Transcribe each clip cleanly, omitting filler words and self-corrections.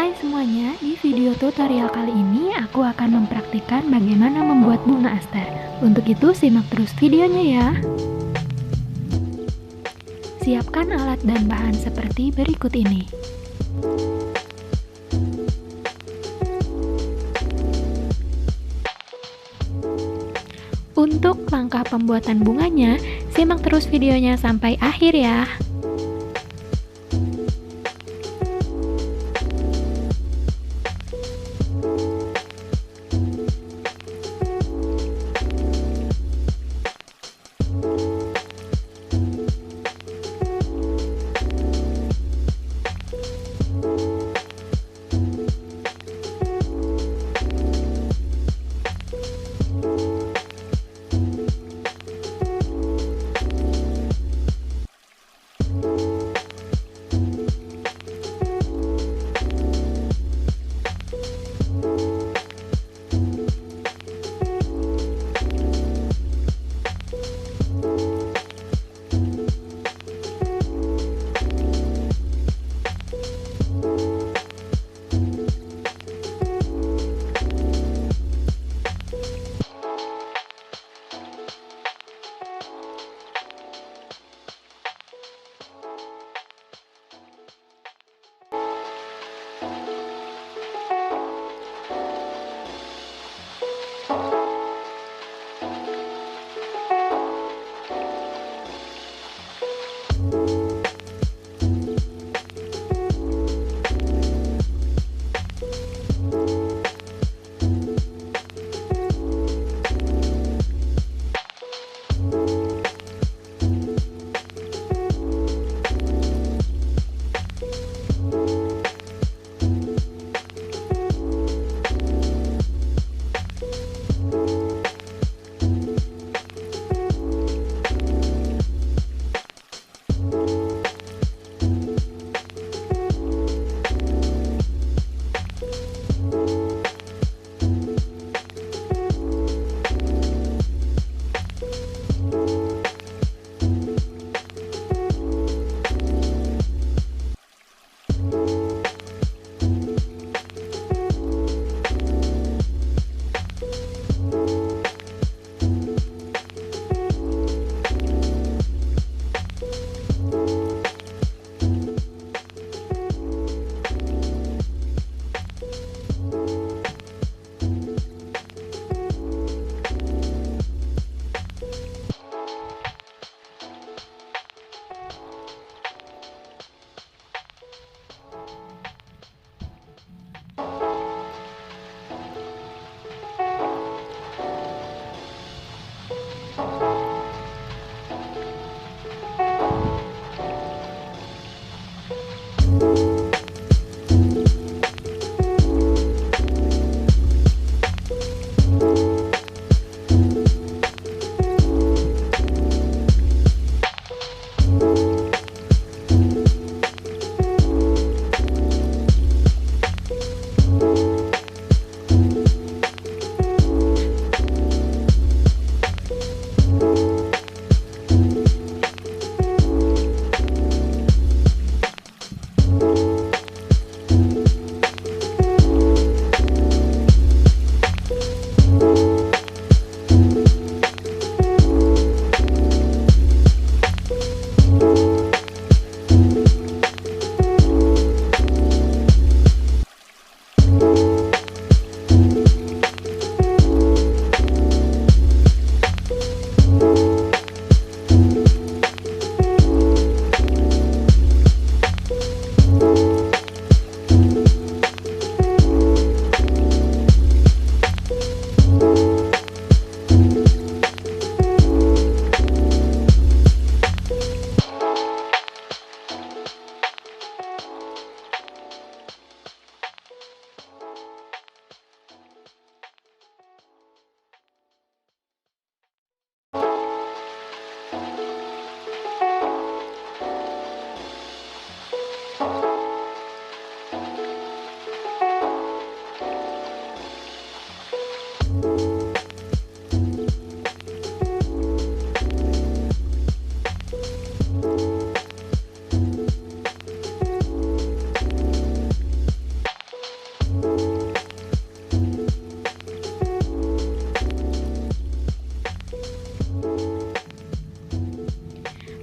Hai semuanya, di video tutorial kali ini aku akan mempraktikkan bagaimana membuat bunga aster. Untuk itu simak terus videonya ya. Siapkan alat dan bahan seperti berikut ini. Untuk langkah pembuatan bunganya, simak terus videonya sampai akhir ya.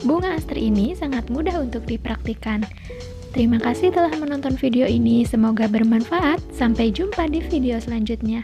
bunga aster ini sangat mudah untuk dipraktikan. Terima kasih telah menonton video ini, semoga bermanfaat. Sampai jumpa di video selanjutnya.